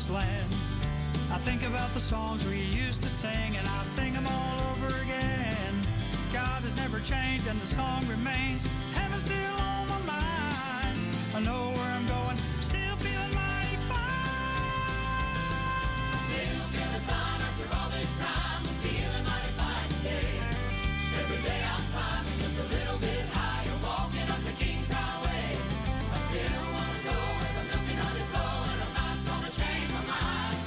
promised land. I think about the songs we used to sing, and I sing them all over again. God has never changed, and the song remains. Heaven's still on my mind. I know where I'm going, still feeling mighty fine. Still feeling fine after all this time. I'm feeling mighty fine today. Every day I'm climbing just a little bit higher, walking up the King's Highway. I still want to go where the milk and honey flow, and I'm not gonna change my mind.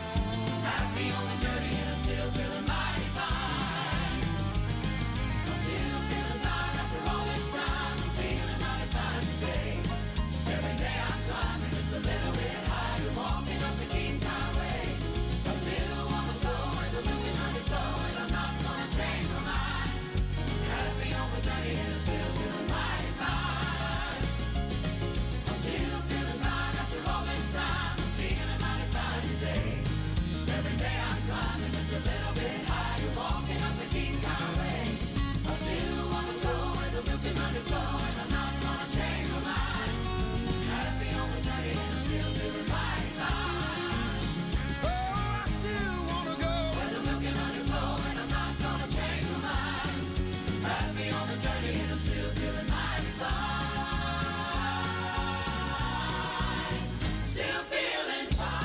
Happy on the journey, and I'm still feeling mighty fine. I'm still feeling fine after all this time. I'm feeling mighty fine today. Every day I'm climbing just a little bit higher, walking up the King's Highway. I still want to go where the milk and honey flow, and I'm not gonna change my mind. Happy on the journey, and I'm still feeling mighty fine. I'm still feeling fine after all this time. I'm feeling mighty fine today. Every day I'm climbing just a little bit higher, walking up the King's Highway. I still want to go where the milk and honey flow, and I'm not gonna change my mind. Happy on the journey, and I'm still feeling mighty fine. Oh, I still want to go where the milk and honey flow, and I'm not gonna change my mind. Happy on the journey, and I'm still feeling mighty fine. Still feeling fine.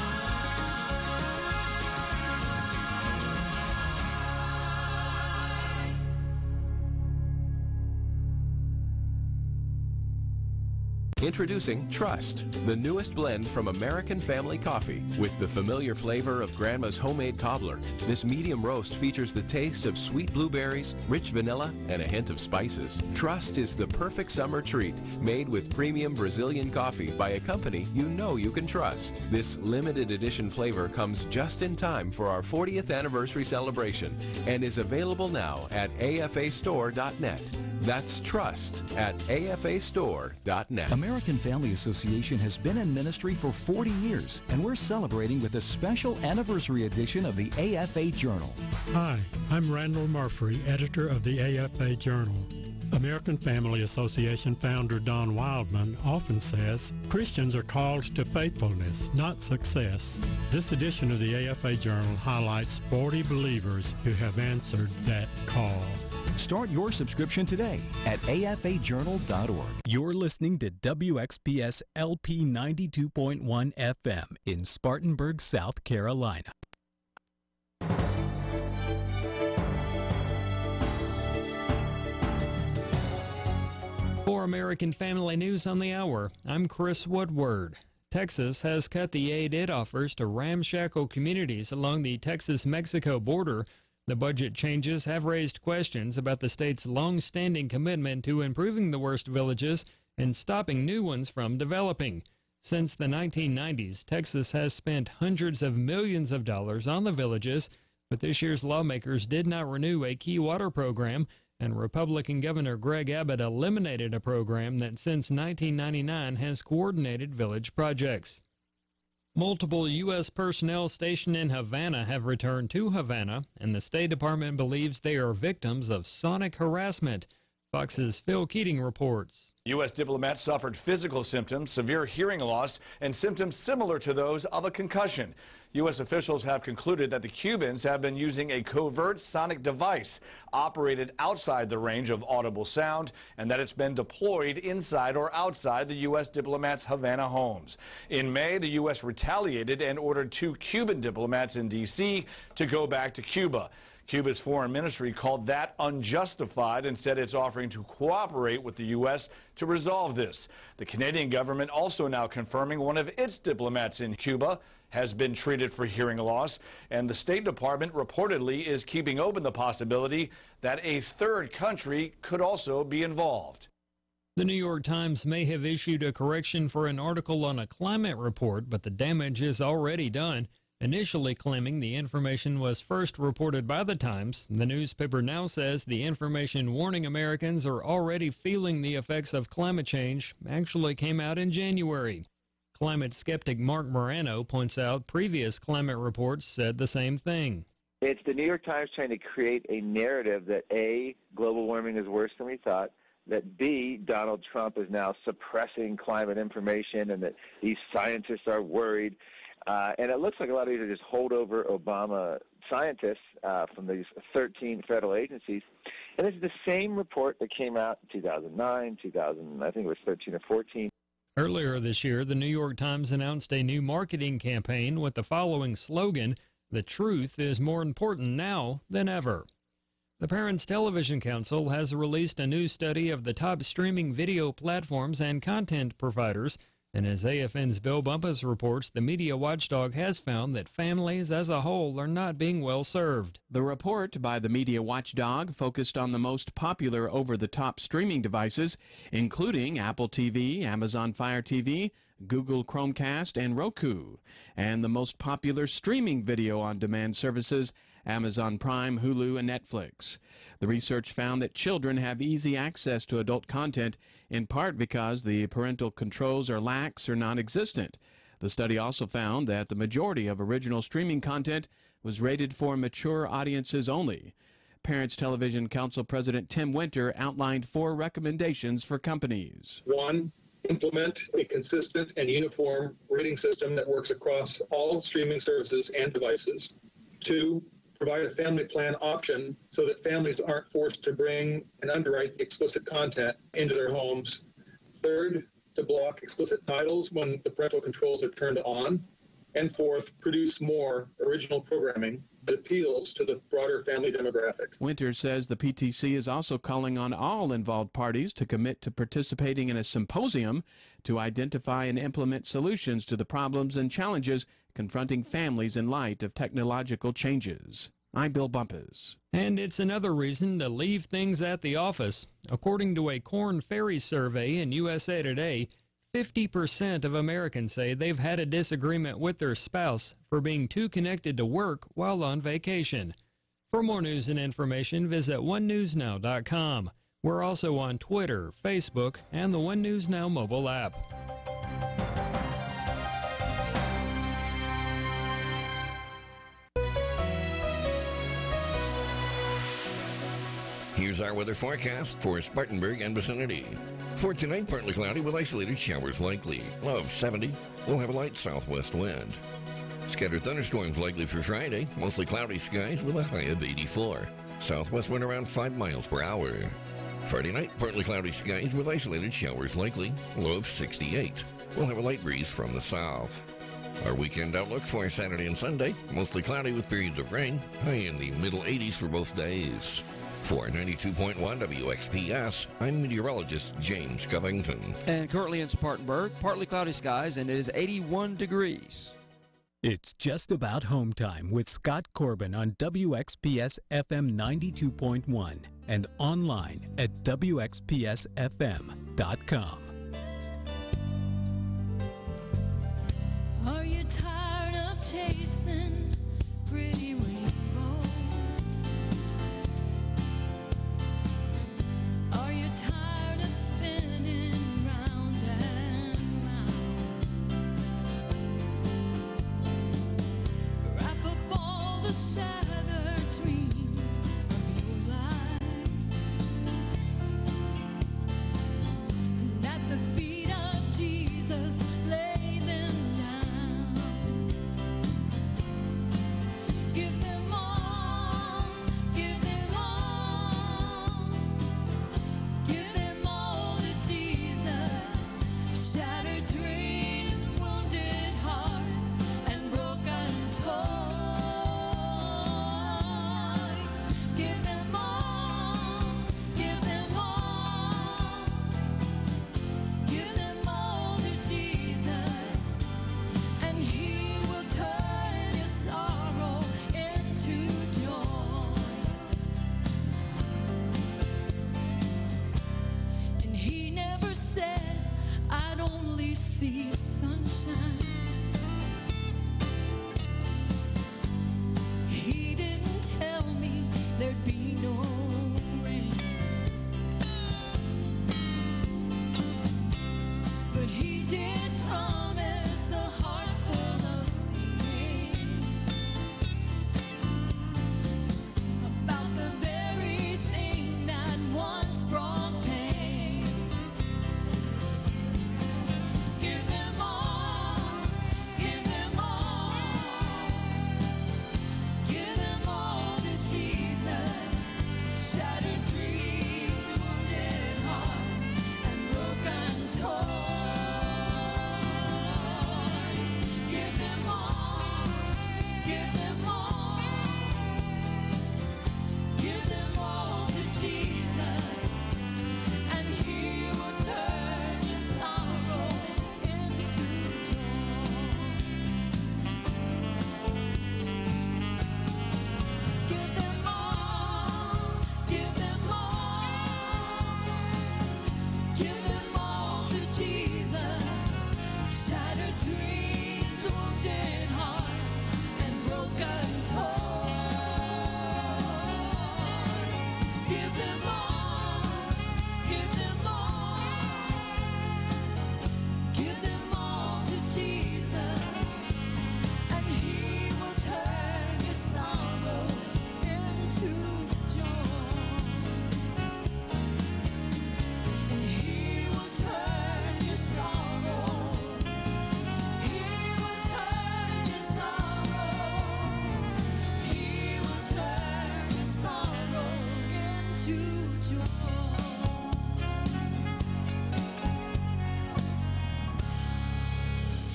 Introducing Trust, the newest blend from American Family Coffee. With the familiar flavor of Grandma's homemade cobbler, this medium roast features the taste of sweet blueberries, rich vanilla, and a hint of spices. Trust is the perfect summer treat, made with premium Brazilian coffee by a company you know you can trust. This limited edition flavor comes just in time for our 40th anniversary celebration and is available now at afastore.net. That's Trust at afastore.net. American Family Association has been in ministry for 40 years, and we're celebrating with a special anniversary edition of the AFA Journal. Hi, I'm Randall Murphy, editor of the AFA Journal. American Family Association founder Don Wildman often says, Christians are called to faithfulness, not success. This edition of the AFA Journal highlights 40 believers who have answered that call. Start your subscription today at afajournal.org. You're listening to WXPS LP 92.1 FM in Spartanburg, South Carolina. For American Family News on the Hour, I'm Chris Woodward. Texas has cut the aid it offers to ramshackle communities along the Texas-Mexico border. The budget changes have raised questions about the state's long-standing commitment to improving the worst villages and stopping new ones from developing. Since the 1990s, Texas has spent hundreds of millions of dollars on the villages, but this year's lawmakers did not renew a key water program, and Republican Governor Greg Abbott eliminated a program that since 1999 has coordinated village projects. Multiple U.S. personnel stationed in Havana have returned to Havana, and the State Department believes they are victims of sonic harassment. Fox's Phil Keating reports. U.S. diplomats suffered physical symptoms, severe hearing loss, and symptoms similar to those of a concussion. U.S. officials have concluded that the Cubans have been using a covert sonic device operated outside the range of audible sound, and that it's been deployed inside or outside the U.S. diplomats' Havana homes. In May, the U.S. retaliated and ordered 2 Cuban diplomats in D.C. to go back to Cuba. Cuba's foreign ministry called that unjustified and said it's offering to cooperate with the U.S. to resolve this. The Canadian government also now confirming one of its diplomats in Cuba has been treated for hearing loss, and the State Department reportedly is keeping open the possibility that a third country could also be involved. The New York Times may have issued a correction for an article on a climate report, but the damage is already done. Initially claiming the information was first reported by the Times, the newspaper now says the information warning Americans are already feeling the effects of climate change actually came out in January. Climate skeptic Mark Morano points out previous climate reports said the same thing. It's the New York Times trying to create a narrative that A, global warming is worse than we thought, that B, Donald Trump is now suppressing climate information and that these scientists are worried. And it looks like a lot of these are just holdover Obama scientists from these 13 federal agencies. And this is the same report that came out in 2009, I think it was 13 or 14. Earlier this year, the New York Times announced a new marketing campaign with the following slogan: "The truth is more important now than ever." The Parents Television Council has released a new study of the top streaming video platforms and content providers. And as AFN's Bill Bumpus reports, the media watchdog has found that families as a whole are not being well served. The report by the media watchdog focused on the most popular over-the-top streaming devices, including Apple TV, Amazon Fire TV, Google Chromecast, and Roku, and the most popular streaming video on-demand services, Amazon Prime, Hulu, and Netflix. The research found that children have easy access to adult content, in part because the parental controls are lax or non-existent. The study also found that the majority of original streaming content was rated for mature audiences only. Parents Television Council President Tim Winter outlined 4 recommendations for companies. 1, implement a consistent and uniform rating system that works across all streaming services and devices. 2, provide a family plan option so that families aren't forced to bring and underwrite the explicit content into their homes. 3rd, to block explicit titles when the parental controls are turned on. And 4th, produce more original programming that appeals to the broader family demographic. Winter says the PTC is also calling on all involved parties to commit to participating in a symposium to identify and implement solutions to the problems and challenges confronting families in light of technological changes. I'm Bill Bumpus. And it's another reason to leave things at the office. According to a Korn Ferry survey in USA Today, 50% of Americans say they've had a disagreement with their spouse for being too connected to work while on vacation. For more news and information, visit onenewsnow.com. We're also on Twitter, Facebook, and the One News Now mobile app. Here's our weather forecast for Spartanburg and vicinity. For tonight, partly cloudy with isolated showers likely. Low of 70. We'll have a light southwest wind. Scattered thunderstorms likely for Friday. Mostly cloudy skies with a high of 84. Southwest wind around 5 miles per hour. Friday night, partly cloudy skies with isolated showers likely. Low of 68. We'll have a light breeze from the south. Our weekend outlook for Saturday and Sunday. Mostly cloudy with periods of rain. High in the middle 80s for both days. For 92.1 WXPS, I'm meteorologist James Covington. And currently in Spartanburg, partly cloudy skies, and it is 81 degrees. It's just about home time with Scott Corbin on WXPS FM 92.1 and online at WXPSFM.com. Are you tired of chasing pretty rainbows? Are you tired of spinning round and round? Wrap up all the shattered dreams of your life, and at the feet of Jesus lay them down. Give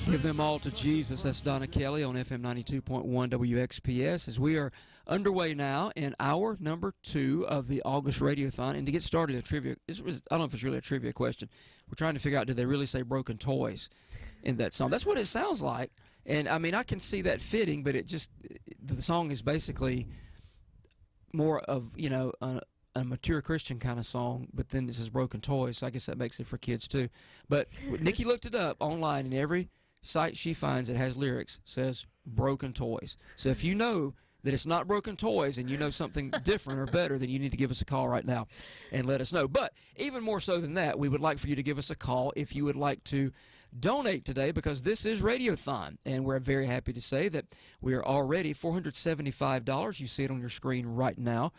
Give them all to Jesus. That's Donna Kelly on FM 92.1 WXPS as we are underway now in hour number 2 of the August Radiothon. And to get started, a trivia. I don't know if it's really a trivia question. We're trying to figure out, did they really say broken toys in that song? That's what it sounds like. And, I mean, I can see that fitting, but the song is basically more of, a mature Christian kind of song, but then it says broken toys, so I guess that makes it for kids too. But Nikki looked it up online, and every site she finds that has lyrics says broken toys. So if you know that it's not broken toys and you know something different or better, then you need to give us a call right now and let us know. But even more so than that, we would like for you to give us a call if you would like to donate today, because this is Radiothon, and we're very happy to say that we are already $475, you see it on your screen right now,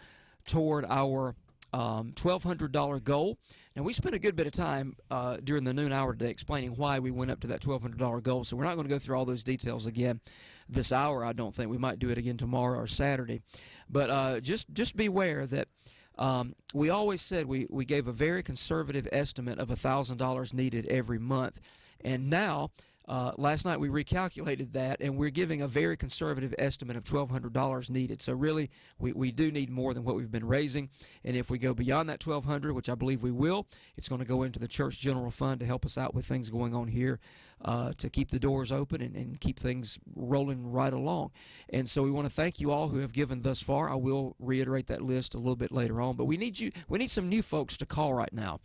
toward our $1,200 goal. Now, we spent a good bit of time during the noon hour today explaining why we went up to that $1,200 goal, so we're not going to go through all those details again this hour, I don't think. We might do it again tomorrow or Saturday. But just beware that we always said we gave a very conservative estimate of $1,000 needed every month. And now, last night we recalculated that, and we're giving a very conservative estimate of $1,200 needed. So really, we do need more than what we've been raising. And if we go beyond that $1,200, which I believe we will, it's going to go into the church general fund to help us out with things going on here, to keep the doors open and keep things rolling right along. And so we want to thank you all who have given thus far. I will reiterate that list a little bit later on. But we need some new folks to call right now.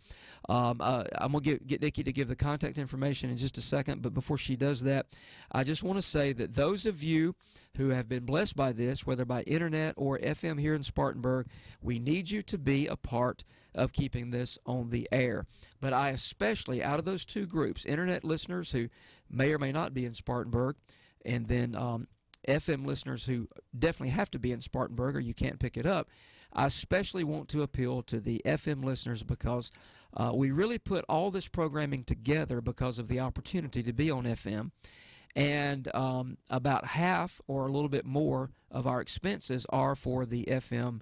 I'm going to get Nikki to give the contact information in just a second. But before she does that, I just want to say that those of you who have been blessed by this, whether by internet or FM here in Spartanburg, we need you to be a part of keeping this on the air. But I especially, out of those two groups, internet listeners who may or may not be in Spartanburg, and then FM listeners who definitely have to be in Spartanburg or you can't pick it up, I especially want to appeal to the FM listeners, because we really put all this programming together because of the opportunity to be on FM. And about half or a little bit more of our expenses are for the FM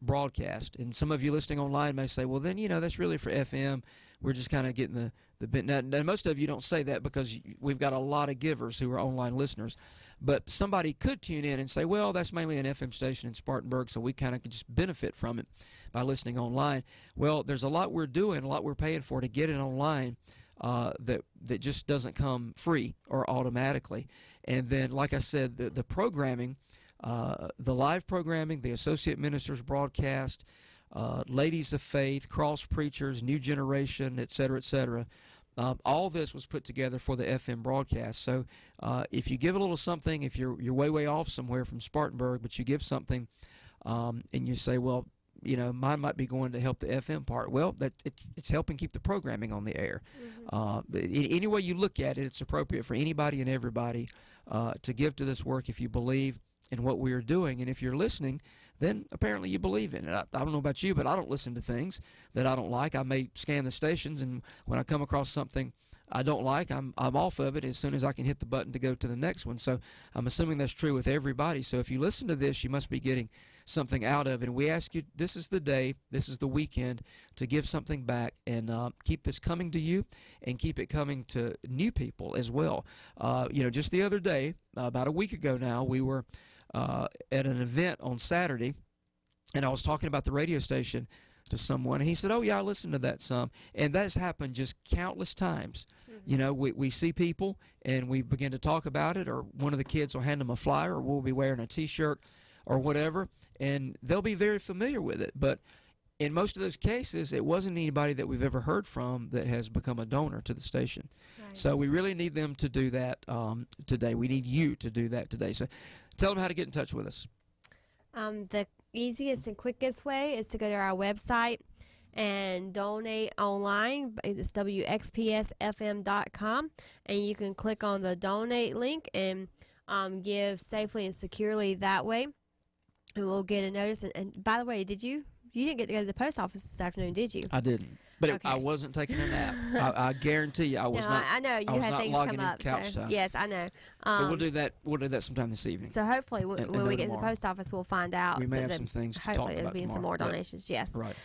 broadcast. And some of you listening online may say, well, then, that's really for FM. We're just kind of getting the bit. Now, most of you don't say that because we've got a lot of givers who are online listeners. But somebody could tune in and say, well, that's mainly an FM station in Spartanburg, so we kind of can just benefit from it by listening online. Well, there's a lot we're doing, a lot we're paying for to get it online that just doesn't come free or automatically. And then, like I said, the programming, the live programming, the Associate Ministers broadcast, Ladies of Faith, Cross Preachers, New Generation, et cetera, all this was put together for the FM broadcast. So if you give a little something, if you're way off somewhere from Spartanburg, but you give something and you say, well, mine might be going to help the FM part. Well, it's helping keep the programming on the air. Any way you look at it, it's appropriate for anybody and everybody to give to this work if you believe in what we are doing. And if you're listening, then apparently you believe in it. I don't know about you, but I don't listen to things that I don't like. I may scan the stations, and when I come across something I don't like, I'm off of it as soon as I can hit the button to go to the next one. So I'm assuming that's true with everybody. So if you listen to this, you must be getting something out of it. And we ask you, this is the day, this is the weekend, to give something back and keep this coming to you and keep it coming to new people as well. Just the other day, about a week ago now, we were at an event on Saturday, and I was talking about the radio station to someone, and he said, oh, yeah, I listened to that some. And that's happened just countless times. We see people, and we begin to talk about it, or one of the kids will hand them a flyer, or we'll be wearing a T-shirt or whatever, and they'll be very familiar with it. But in most of those cases, it wasn't anybody that we've ever heard from that has become a donor to the station. Right. So we really need them to do that today. We need you to do that today. So tell them how to get in touch with us. The easiest and quickest way is to go to our website and donate online. It's WXPSFM.com, and you can click on the donate link and give safely and securely that way, and we'll get a notice. And by the way, you didn't get to go to the post office this afternoon, did you? I didn't. But Okay. I wasn't taking a nap. I guarantee you, I was not. I know you had things come up. Couch time. Yes, I know. But we'll do that. We'll do that sometime this evening. So hopefully, when we get to the tomorrow. post office, we'll find out. We may have some things to talk hopefully, there'll about be some tomorrow. more donations. Yes. Right.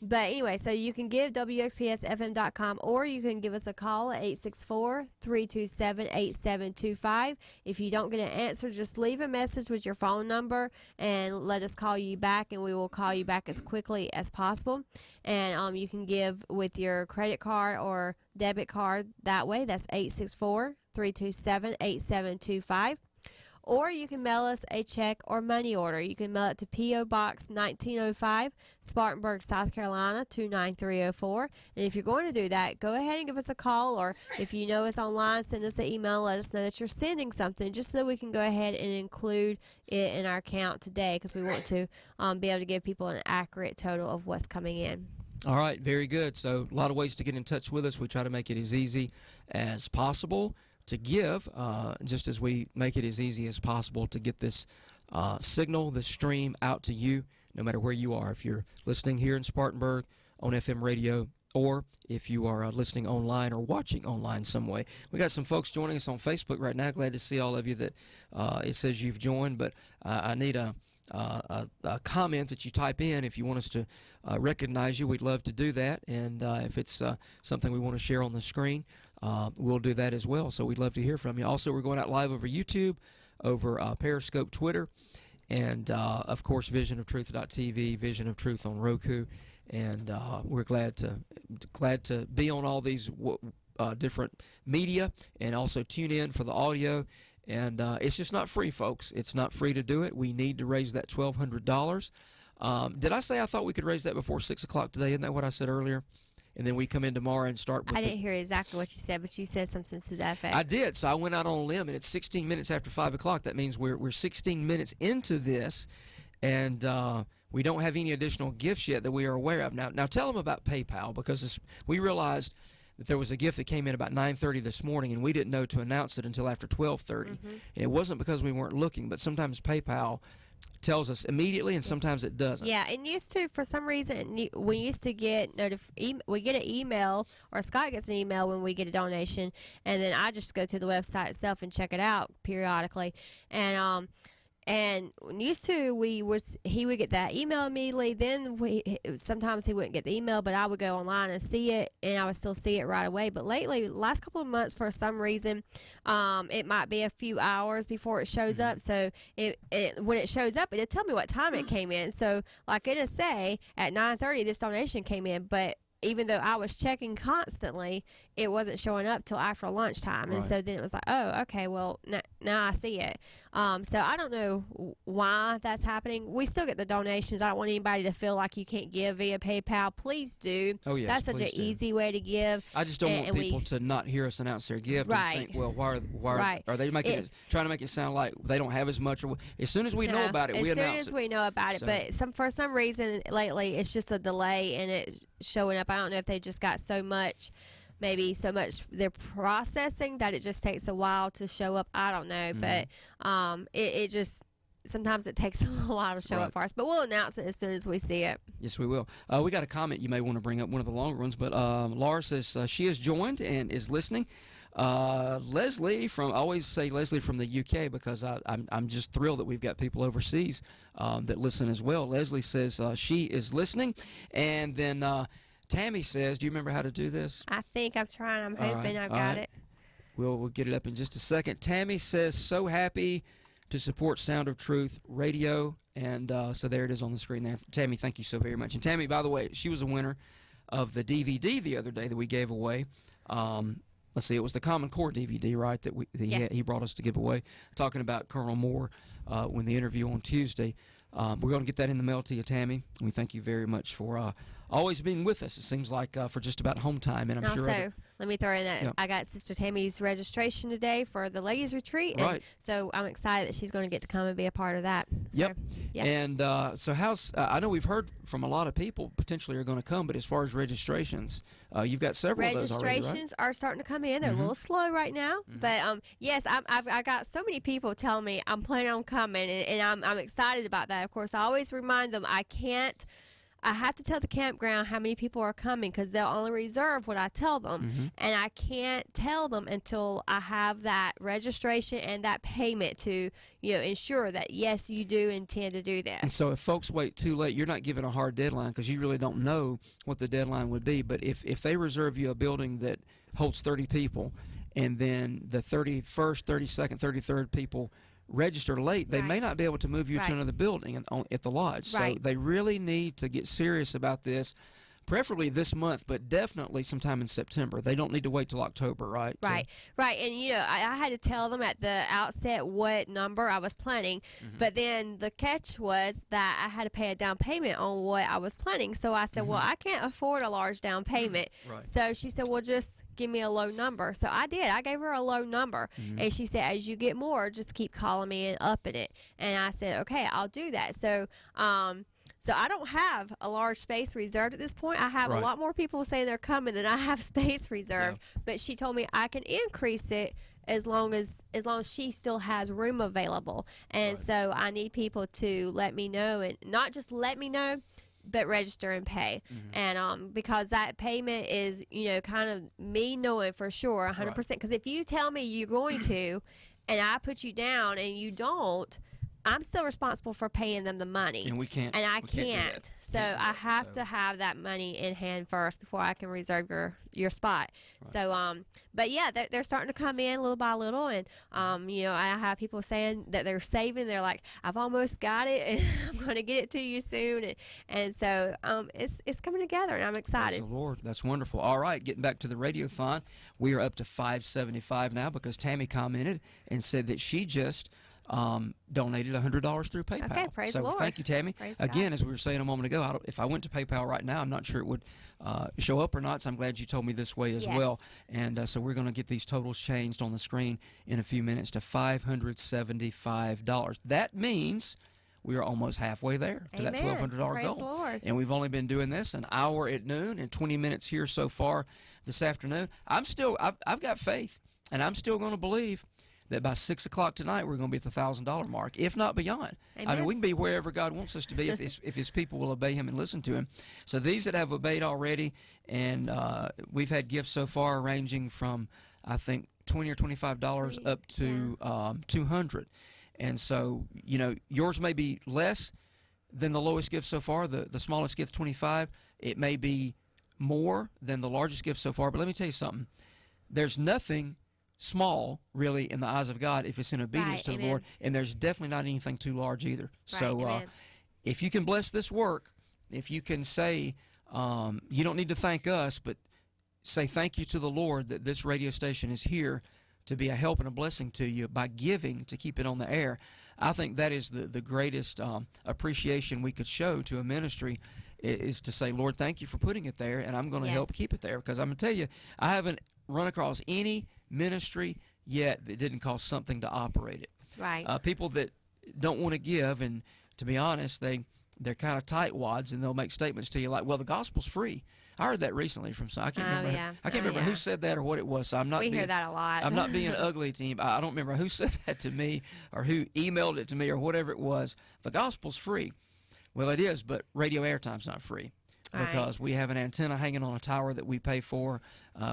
But anyway, so you can give WXPSFM.com, or you can give us a call at 864-327-8725. If you don't get an answer, just leave a message with your phone number and let us call you back, and we will call you back as quickly as possible. And you can give with your credit card or debit card that way. That's 864-327-8725. Or you can mail us a check or money order. You can mail it to P.O. Box 1905, Spartanburg, South Carolina, 29304. And if you're going to do that, go ahead and give us a call, or if you know us online, send us an email. Let us know that you're sending something, just so we can go ahead and include it in our count today, because we want to be able to give people an accurate total of what's coming in. All right, very good. So a lot of ways to get in touch with us. We try to make it as easy as possible to give, just as we make it as easy as possible to get this signal, this stream out to you, no matter where you are. If you're listening here in Spartanburg on FM radio, or if you are listening online or watching online some way. We got some folks joining us on Facebook right now. Glad to see all of you that it says you've joined, but I need a comment that you type in if you want us to recognize you. We'd love to do that, and if it's something we want to share on the screen, we'll do that as well. So we'd love to hear from you. Also, we're going out live over YouTube, over Periscope, Twitter, and of course visionoftruth.tv, Vision of Truth on Roku, and we're glad to be on all these different media, and also tune in for the audio. And it's just not free, folks. It's not free to do it. We need to raise that $1,200. Did I say I thought we could raise that before 6 o'clock today? Isn't that what I said earlier? And then we come in tomorrow and start with I didn't hear exactly what you said, but you said something to that effect. I did. So I went out on a limb, and it's 16 minutes after 5 o'clock. That means we're 16 minutes into this, and we don't have any additional gifts yet that we are aware of. Now tell them about PayPal, because we realized that there was a gift that came in about 9:30 this morning, and we didn't know to announce it until after 12:30. And it wasn't because we weren't looking, but sometimes PayPal tells us immediately, and sometimes it doesn't. Yeah, and used to, for some reason, we used to get we get an email, or Scott gets an email when we get a donation, and then I just go to the website itself and check it out periodically. And used to, he would get that email immediately. Then sometimes he wouldn't get the email, but I would go online and see it, and I would still see it right away. But lately, last couple of months, for some reason, it might be a few hours before it shows up. So when it shows up, it'll tell me what time it came in. So like it'll say at 9:30 this donation came in, but even though I was checking constantly, it wasn't showing up till after lunchtime. Right. And so then it was like, oh, okay, well, now I see it. So I don't know why that's happening. We still get the donations. I don't want anybody to feel like you can't give via PayPal. Please do. Oh, yes, that's such an easy way to give. I just don't want people to not hear us announce their gift Right. and think, well, why Right. are they trying to make it sound like they don't have as much? Or as soon as we know about it, we announce it. As soon as we know about it. So- But for some reason lately, it's just a delay in it showing up. I don't know if they just got so much they're processing that it just takes a while to show up. I don't know, but it just sometimes it takes a little while to show up for us. But we'll announce it as soon as we see it. Yes, we will. We got a comment you may want to bring up, one of the longer ones, but Laura says she has joined and is listening. Leslie I always say Leslie from the UK, because I'm just thrilled that we've got people overseas that listen as well. Leslie says she is listening, and then Tammy says, do you remember how to do this? I think I'm trying. I'm hoping I've got it. We'll get it up in just a second. Tammy says, so happy to support Sound of Truth Radio, and so there it is on the screen there. Tammy, thank you so very much. And Tammy, by the way, she was a winner of the DVD the other day that we gave away. Let's see, it was the Common Core DVD, right, that he brought us to give away, talking about Colonel Moore when the interview on Tuesday. We're going to get that in the mail to you, Tammy. We thank you very much for always being with us. It seems like for just about home time, and I'm also, sure. Let me throw in that I got Sister Tammy's registration today for the ladies' retreat, and so I'm excited that she's going to get to come and be a part of that. So, yep. And so how's I know we've heard from a lot of people potentially are going to come, but as far as registrations, you've got several of those already, right? Registrations are starting to come in. They're a little slow right now, but yes, I got so many people telling me I'm planning on coming, and I'm excited about that. Of course, I always remind them I can't I have to tell the campground how many people are coming because they'll only reserve what I tell them. And I can't tell them until I have that registration and that payment to, ensure that, yes, you do intend to do this. And so if folks wait too late, you're not given a hard deadline because you really don't know what the deadline would be. But if they reserve you a building that holds 30 people and then the 31st, 32nd, 33rd people register late, they may not be able to move you to another building at the lodge. So they really need to get serious about this, preferably this month, but definitely sometime in September. They don't need to wait till October, right? Right. And, I had to tell them at the outset what number I was planning, but then the catch was that I had to pay a down payment on what I was planning. So I said, well, I can't afford a large down payment. So she said, well, just give me a low number. So I did. I gave her a low number. And she said, as you get more, just keep calling me and upping it. And I said, okay, I'll do that. So I don't have a large space reserved at this point. I have a lot more people saying they're coming than I have space reserved. But she told me I can increase it as long as she still has room available. And so I need people to let me know, and not just let me know, but register and pay. And because that payment is, kind of me knowing for sure 100%. Because if you tell me you're going to, and I put you down and you don't, I'm still responsible for paying them the money. And we can't. And I can't. So I have to have that money in hand first before I can reserve your spot. So, but yeah, they're starting to come in little by little. And, I have people saying that they're saving. They're like, I've almost got it and I'm going to get it to you soon. And so it's coming together and I'm excited. Praise the Lord. That's wonderful. All right, getting back to the radiothon. We are up to $575 now because Tammy commented and said that she just donated $100 through PayPal. Okay, praise the Lord. Thank you, Tammy. Praise Again, God. as we were saying a moment ago, if I went to PayPal right now, I'm not sure it would show up or not, so I'm glad you told me this way as well. And so we're going to get these totals changed on the screen in a few minutes to $575. That means we are almost halfway there to that $1,200 Praise goal. the Lord. And we've only been doing this an hour at noon and 20 minutes here so far this afternoon. I've got faith, and I'm still going to believe that by 6 o'clock tonight we're going to be at the $1,000 mark, if not beyond. Amen. I mean, we can be wherever God wants us to be if His people will obey Him and listen to Him. So these that have obeyed already, and we've had gifts so far ranging from, I think, $20 or $25 up to $200. And so, yours may be less than the lowest gift so far. The smallest gift, $25. It may be more than the largest gift so far. But let me tell you something. There's nothing small, really, in the eyes of God if it's in obedience to the Lord, and there's definitely not anything too large either. So if you can bless this work, if you can say, you don't need to thank us, but say thank you to the Lord that this radio station is here to be a help and a blessing to you by giving to keep it on the air, I think that is the greatest appreciation we could show to a ministry, is to say, Lord, thank you for putting it there, and I'm going to help keep it there. Because I'm going to tell you, I haven't run across any ministry yet that didn't cost something to operate it. Right. People that don't want to give, and to be honest, they're kind of tightwads, and they'll make statements to you like, well, the gospel's free. I heard that recently from some. I can't remember who said that or what it was. So I'm not. We hear that a lot. I'm not being ugly to him. I don't remember who said that to me or who emailed it to me or whatever it was. The gospel's free. Well, it is, but radio airtime's not free. Because we have an antenna hanging on a tower that we pay for.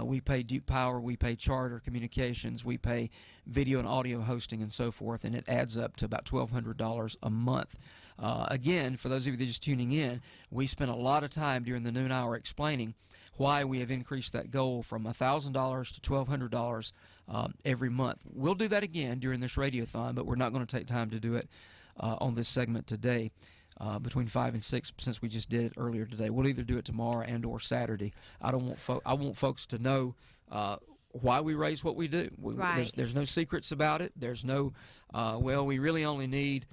We pay Duke Power, we pay Charter Communications, we pay video and audio hosting and so forth, and it adds up to about $1,200 a month. Again, for those of you that are just tuning in, we spent a lot of time during the noon hour explaining why we have increased that goal from $1,000 to $1,200 every month. We'll do that again during this radiothon, but we're not going to take time to do it on this segment today. Between 5 and 6, since we just did it earlier today. We'll either do it tomorrow and or Saturday. I want folks to know why we raise what we do. There's no secrets about it. There's no, we really only need,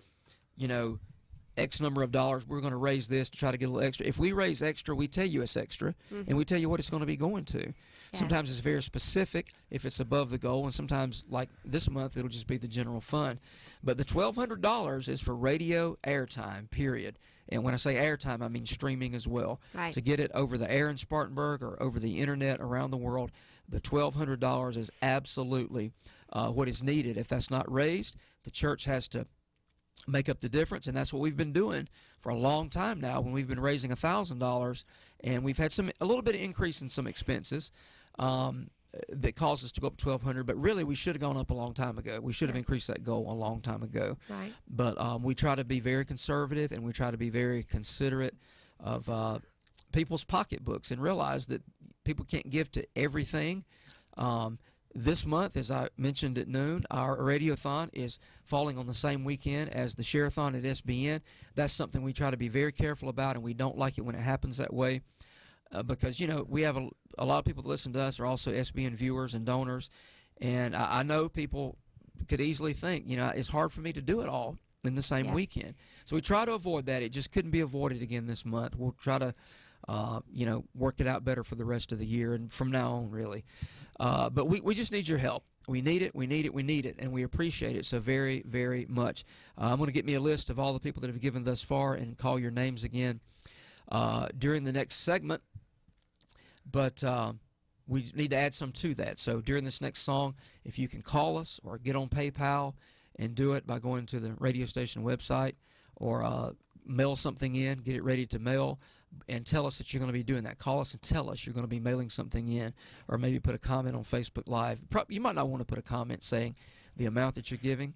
X number of dollars. We're going to raise this to try to get a little extra. If we raise extra, we tell you it's extra, and we tell you what it's going to be going to. Yes. Sometimes it's very specific if it's above the goal, and sometimes, like this month, it'll just be the general fund. But the $1,200 is for radio airtime, period. And when I say airtime, I mean streaming as well. Right. To get it over the air in Spartanburg or over the internet around the world, the $1,200 is absolutely what is needed. If that's not raised, the church has to make up the difference, and that's what we've been doing for a long time now. When we've been raising $1,000, and we've had a little bit of increase in some expenses that caused us to go up $1,200. But really, we should have gone up a long time ago. We should have increased that goal a long time ago. Right. But we try to be very conservative, and we try to be very considerate of people's pocketbooks, and realize that people can't give to everything. This month, as I mentioned at noon, our radiothon is falling on the same weekend as the Share-a-thon at SBN. That's something we try to be very careful about, and we don't like it when it happens that way because, we have a lot of people that listen to us are also SBN viewers and donors, and I know people could easily think, it's hard for me to do it all in the same weekend. So we try to avoid that. It just couldn't be avoided again this month. We'll try to work it out better for the rest of the year and from now on, really. But we just need your help. We need it, we need it, we need it, and we appreciate it so very, very much. I'm going to get me a list of all the people that have given thus far and call your names again during the next segment. But we need to add some to that. So during this next song, if you can call us or get on PayPal and do it by going to the radio station website or mail something in, get it ready to mail, and tell us that you're going to be doing that. Call us and tell us you're going to be mailing something in, or maybe put a comment on Facebook Live. You might not want to put a comment saying the amount that you're giving.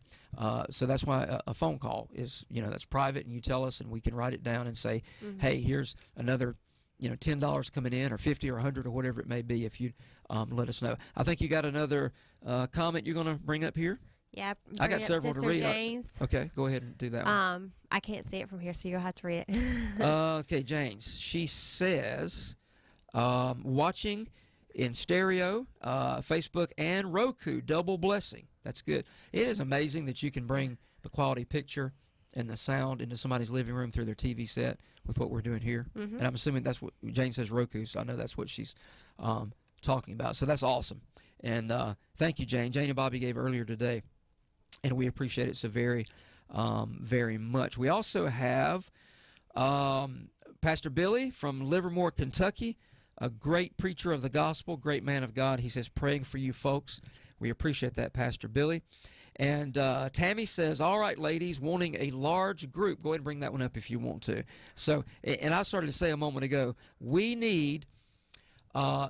So that's why a phone call is, that's private, and you tell us, and we can write it down and say, hey, here's another $10 coming in, or 50 or 100 or whatever it may be, if you let us know. I think you got another comment you're going to bring up here. Yeah, I got several Sister to read. James. Okay, go ahead and do that one. I can't see it from here, so you'll have to read it. Okay, James. She says, watching in stereo, Facebook, and Roku, double blessing. That's good. It is amazing that you can bring the quality picture and the sound into somebody's living room through their TV set with what we're doing here. And I'm assuming that's what Jane says, Roku, so I know that's what she's talking about. So that's awesome. And thank you, Jane. Jane and Bobby gave earlier today, and we appreciate it so very, very much. We also have Pastor Billy from Livermore, Kentucky, a great preacher of the gospel, great man of God. He says, praying for you folks. We appreciate that, Pastor Billy. And Tammy says, all right, ladies, wanting a large group. Go ahead and bring that one up if you want to. So, and I started to say a moment ago, we need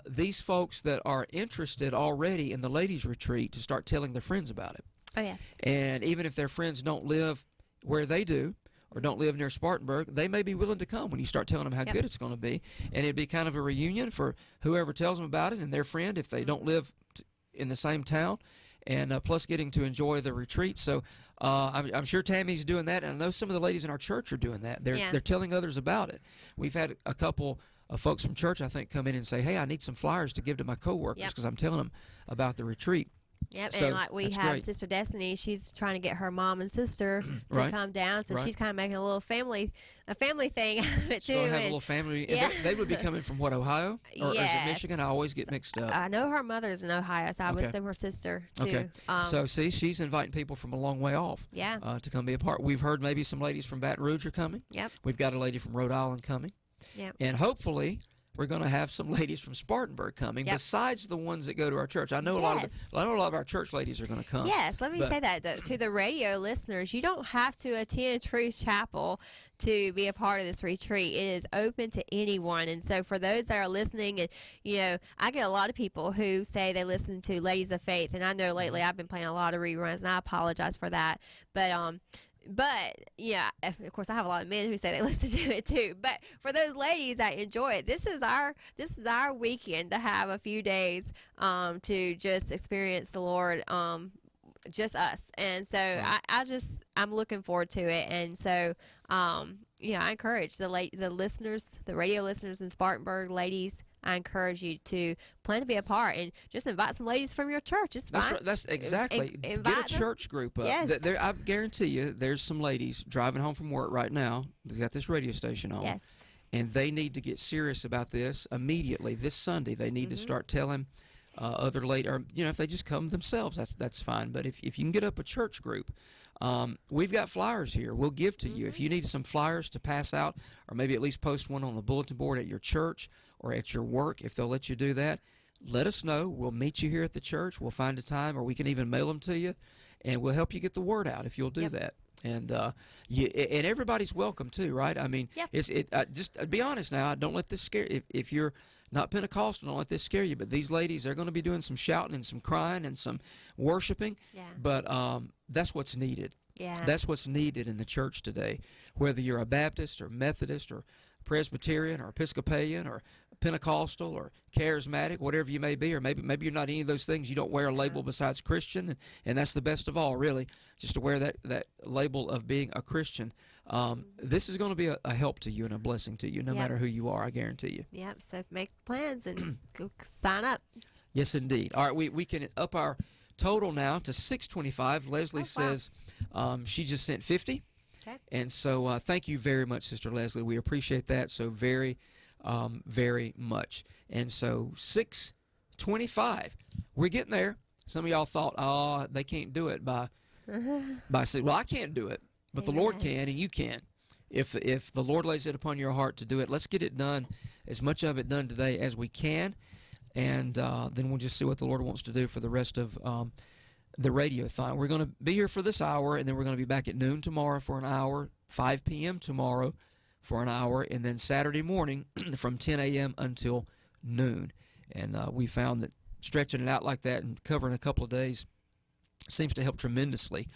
these folks that are interested already in the ladies' retreat to start telling their friends about it. Oh, yes. And even if their friends don't live where they do or don't live near Spartanburg, they may be willing to come when you start telling them how good it's going to be. And it'd be kind of a reunion for whoever tells them about it and their friend if they don't live in the same town, and plus getting to enjoy the retreat. So I'm sure Tammy's doing that, and I know some of the ladies in our church are doing that. They're telling others about it. We've had a couple of folks from church, I think, come in and say, hey, I need some flyers to give to my coworkers because I'm telling them about the retreat. Yep, So and like we have great. Sister Destiny, she's trying to get her mom and sister to come down, so she's kind of making a little family thing out of it too. She's have a little family. They would be coming from what, Ohio? Or is it Michigan? I always get mixed up. I know her mother's in Ohio, so I would assume her sister too. Okay. So see, she's inviting people from a long way off. To come be a part. We've heard maybe some ladies from Baton Rouge are coming. Yep. We've got a lady from Rhode Island coming. Yep. And hopefully we're going to have some ladies from Spartanburg coming, besides the ones that go to our church. I know a lot of our church ladies are going to come. Yes, let me say that to the radio listeners. You don't have to attend Truth Chapel to be a part of this retreat. It is open to anyone. And so for those that are listening, and I get a lot of people who say they listen to Ladies of Faith, and I know lately I've been playing a lot of reruns, and I apologize for that. But yeah, of course, I have a lot of men who say they listen to it too. But for those ladies that enjoy it, this is our weekend to have a few days to just experience the Lord, just us. And so I'm looking forward to it. And so I encourage the listeners, the radio listeners in Spartanburg, ladies. I encourage you to plan to be a part and just invite some ladies from your church. It's fine. That's exactly. Get a church group up. Yes. I guarantee you there's some ladies driving home from work right now. They've got this radio station on. Yes. And they need to get serious about this immediately. This Sunday, they need to start telling other ladies, or if they just come themselves, that's fine. But if you can get up a church group, we've got flyers here. We'll give to you. If you need some flyers to pass out, or maybe at least post one on the bulletin board at your church or at your work, if they'll let you do that, let us know. We'll meet you here at the church. We'll find a time, or we can even mail them to you, and we'll help you get the word out if you'll do that. And and everybody's welcome too, right? I mean, Yep. Just be honest now. Don't let this scare. If you're not Pentecostal, don't let this scare you. But these ladies, they're going to be doing some shouting and some crying and some worshiping. Yeah. But that's what's needed. Yeah. That's what's needed in the church today. Whether you're a Baptist or Methodist or Presbyterian or Episcopalian or Pentecostal or charismatic, whatever you may be, or maybe you're not any of those things. You don't wear a label besides Christian, and that's the best of all, really, just to wear that label of being a Christian. This is going to be a help to you and a blessing to you, no matter who you are, I guarantee you. Yep, so make plans and go sign up. Yes, indeed. All right, we can up our total now to $625. Leslie says she just sent $50. Okay. And so thank you very much, Sister Leslie. We appreciate that so very, very much. And so $625. We're getting there. Some of y'all thought, oh, they can't do it by saying, well, I can't do it, but the Lord can and you can. If the Lord lays it upon your heart to do it, let's get it done, as much of it done today as we can. And then we'll just see what the Lord wants to do for the rest of the radiothon. We're going to be here for this hour, and then we're going to be back at noon tomorrow for an hour, 5 p.m. tomorrow for an hour, and then Saturday morning from 10 a.m. until noon. And we found that stretching it out like that and covering a couple of days seems to help tremendously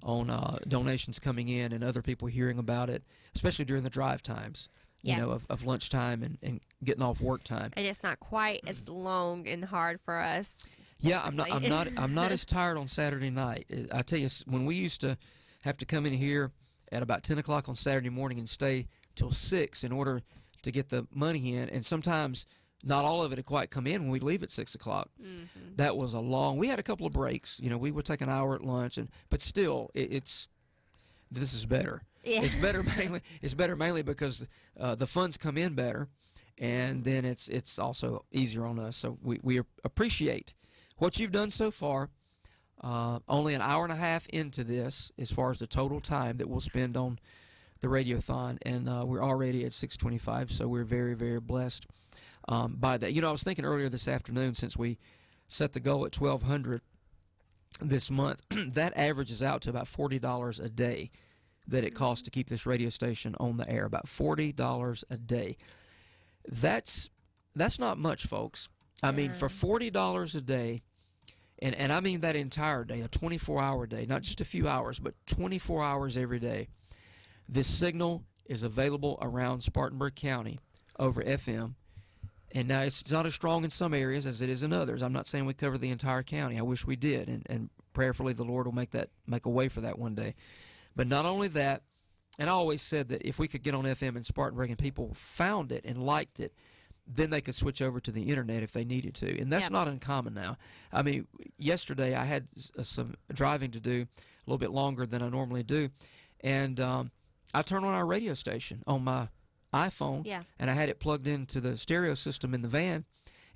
on donations coming in and other people hearing about it, especially during the drive times. You know, of lunchtime and getting off work time. And it's not quite as long and hard for us. Yeah, I'm not as tired on Saturday night. I tell you, when we used to have to come in here at about 10 o'clock on Saturday morning and stay till 6 in order to get the money in, and sometimes not all of it had quite come in when we leave at 6 o'clock. Mm-hmm. That was a long. We had a couple of breaks. You know, we would take an hour at lunch, but still, this is better. Yeah. It's better mainly because the funds come in better, and then it's also easier on us. So we appreciate what you've done so far. Only an hour and a half into this, as far as the total time that we'll spend on the radiothon, and we're already at 6:25. So we're very, very blessed by that. You know, I was thinking earlier this afternoon, since we set the goal at 1,200 this month, that averages out to about $40 a day that it costs to keep this radio station on the air. About $40 a day. That's not much, folks. I mean, for $40 a day, and I mean that entire day, a 24-hour day, not just a few hours, but 24 hours every day, this signal is available around Spartanburg County over FM. And now it's not as strong in some areas as it is in others. I'm not saying we cover the entire county. I wish we did, and prayerfully the Lord will make a way for that one day. But not only that, and I always said that if we could get on FM in Spartanburg and people found it and liked it, then they could switch over to the internet if they needed to. And that's not uncommon now. I mean, yesterday I had some driving to do, a little bit longer than I normally do, and I turned on our radio station on my iPhone, and I had it plugged into the stereo system in the van,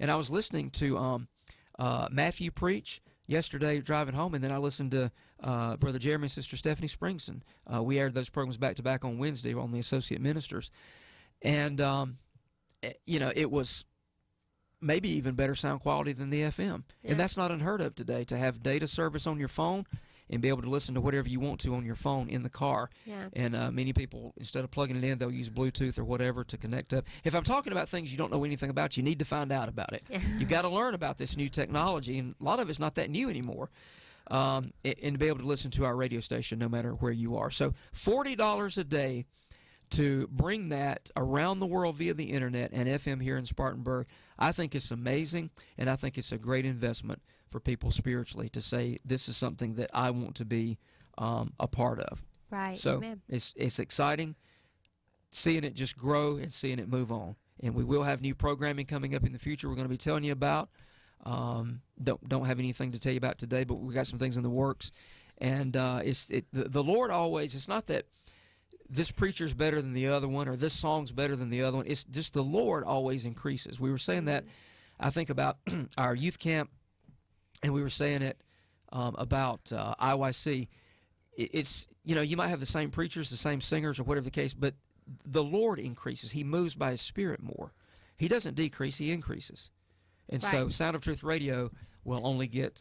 and I was listening to Matthew preach yesterday driving home, and then I listened to Brother Jeremy and Sister Stephanie Springson. We aired those programs back-to-back on Wednesday on the Associate Ministers. And, you know, it was maybe even better sound quality than the FM. Yeah. And that's not unheard of today, to have data service on your phone and be able to listen to whatever you want to on your phone in the car. Yeah. And many people, instead of plugging it in, they'll use Bluetooth or whatever to connect up. If I'm talking about things you don't know anything about, you need to find out about it. Yeah. You've got to learn about this new technology, and a lot of it's not that new anymore. And to be able to listen to our radio station no matter where you are. So $40 a day to bring that around the world via the internet and FM here in Spartanburg, I think it's amazing, and I think it's a great investment for people spiritually to say, this is something that I want to be a part of. Right. So Amen. It's exciting seeing it just grow and seeing it move on. And we will have new programming coming up in the future we're going to be telling you about. Don't have anything to tell you about today, but we got some things in the works. And the Lord always, it's not that this preacher's better than the other one or this song's better than the other one. It's just the Lord always increases. We were saying that, I think, about our youth camp, and we were saying it about IYC. It's, you know, you might have the same preachers, the same singers, or whatever the case, but the Lord increases. He moves by His Spirit more. He doesn't decrease, He increases. And so Sound of Truth Radio will only get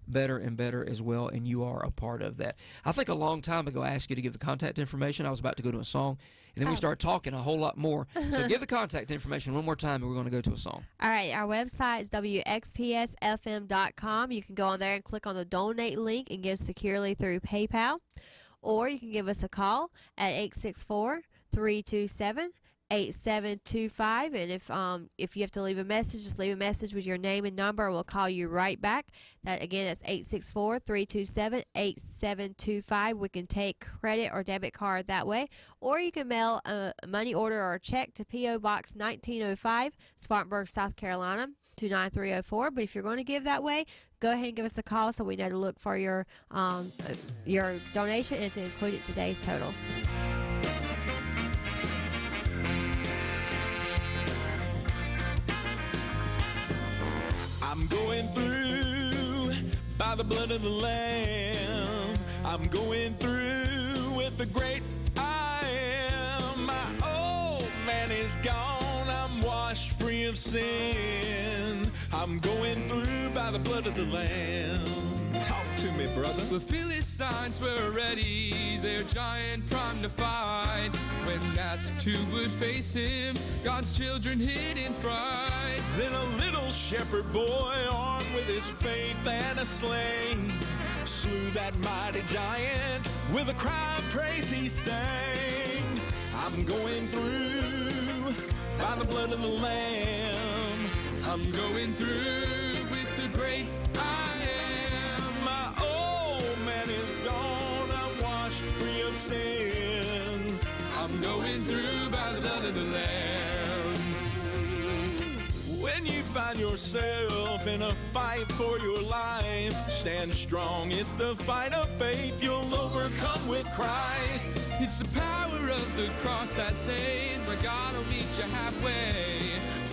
better and better as well, and you are a part of that. I think a long time ago I asked you to give the contact information. I was about to go to a song, and then we start talking a whole lot more. So give the contact information one more time, and we're going to go to a song. All right, our website is wxpsfm.com. You can go on there and click on the donate link and give securely through PayPal, or you can give us a call at 864-327-8725, and if you have to leave a message, just leave a message with your name and number, and we'll call you right back. That's 864-327-8725. We can take credit or debit card that way, or you can mail a money order or a check to P.O. Box 1905, Spartanburg, South Carolina 29304. But if you're going to give that way, go ahead and give us a call so we know to look for your donation and to include it in today's totals. I'm going through by the blood of the Lamb. I'm going through with the great I am. My old man is gone. I'm washed free of sin. I'm going through by the blood of the Lamb. Talk to me, brother. The Philistines were ready, their giant primed to fight. When asked who would face him, God's children hid in fright. Then a little shepherd boy, armed with his faith and a sling, slew that mighty giant. With a cry of praise he sang. I'm going through by the blood of the Lamb. I'm going through with the great I am. My old man is gone. I'm washed free of sin. I'm going through by the blood of the Lamb. When you find yourself in a fight for your life, stand strong. It's the fight of faith. You'll overcome with Christ. It's the power of the cross that saves. My God will meet you halfway.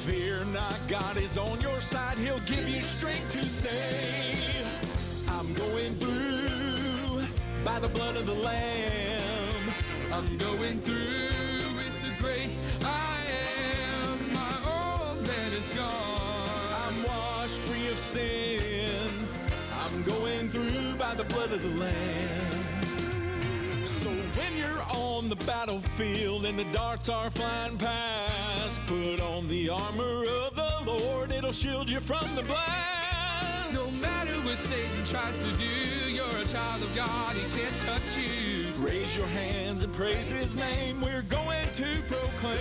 Fear not, God is on your side. He'll give you strength to stay. I'm going through by the blood of the Lamb. I'm going through with the great I am. My old man is gone. I'm washed free of sin. I'm going through by the blood of the Lamb. So when you're on the battlefield and the darts are flying past, put on the armor of the Lord. It'll shield you from the blast. No matter what Satan tries to do, you're a child of God. He can't touch you. Raise your hands and praise his name. We're going to proclaim.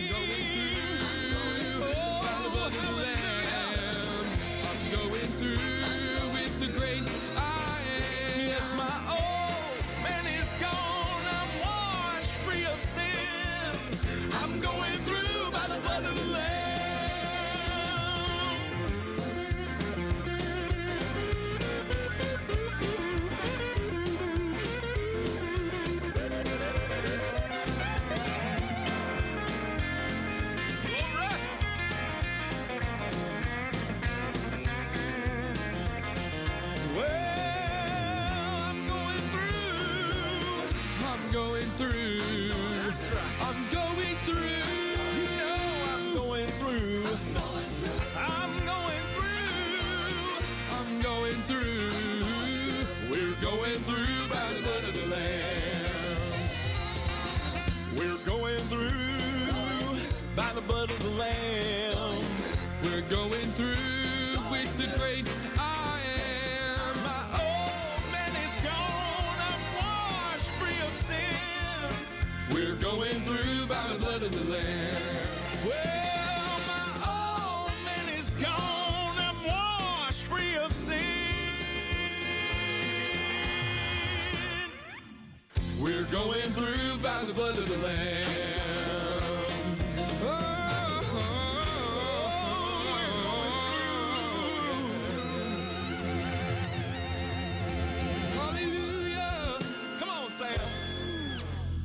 I'm going through by the blood of the Lamb. I'm going through with the great I am. Yes, my old man is gone. I'm washed free of sin. I'm going through by the blood of the Lamb. Blood of the Lamb. We're going through with the great I am. My old man is gone. I'm washed free of sin. We're going through by the blood of the Lamb. Well, my old man is gone. I'm washed free of sin. We're going through by the blood of the Lamb.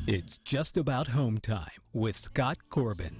It's just about home time with Scott Corbin.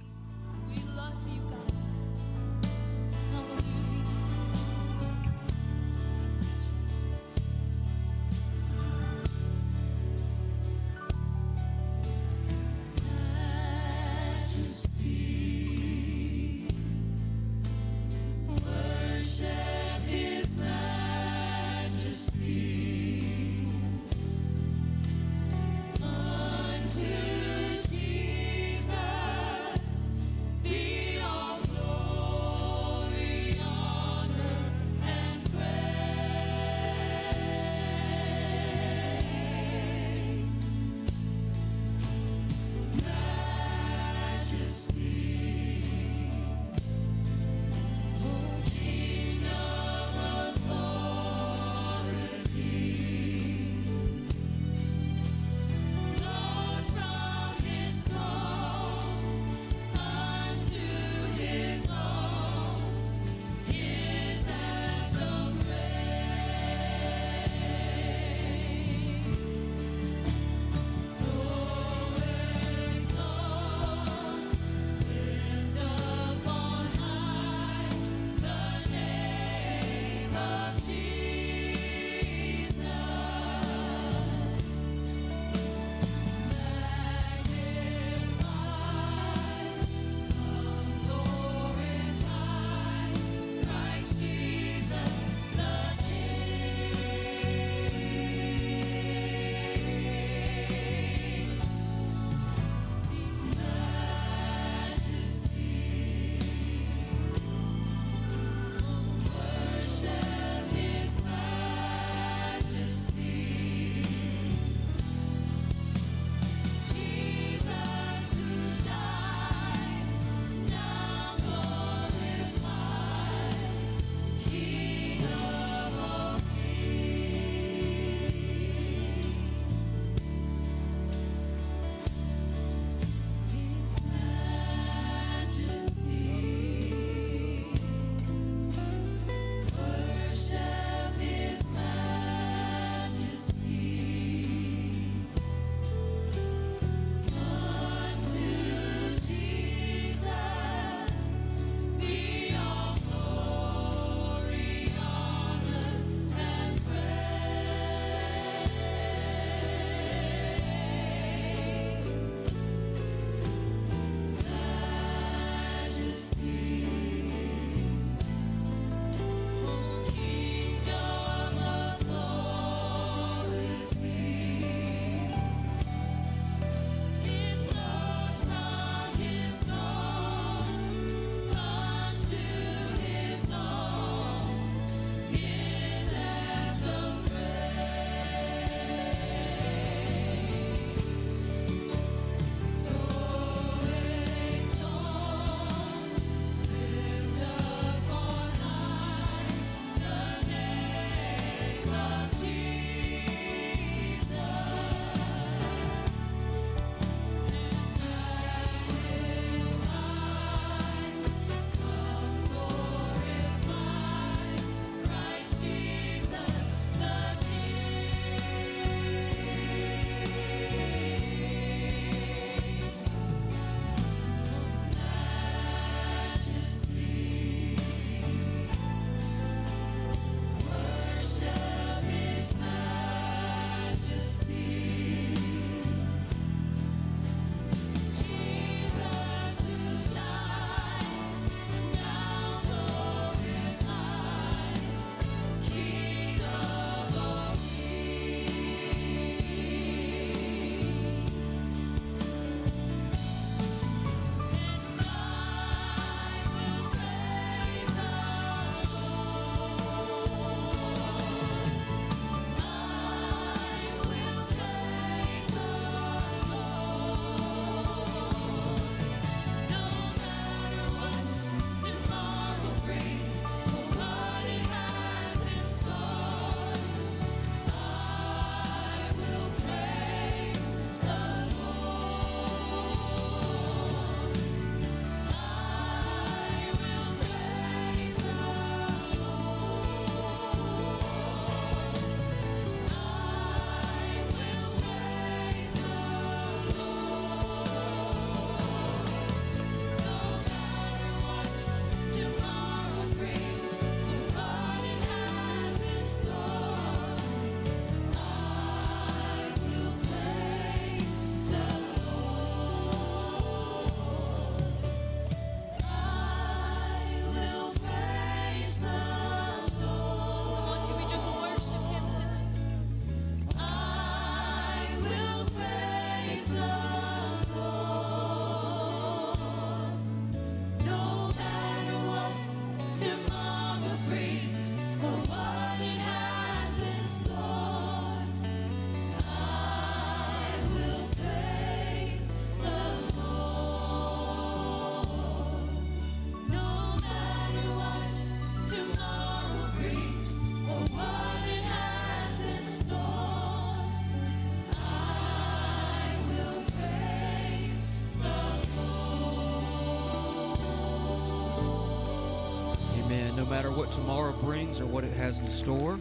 matter what tomorrow brings or what it has in store,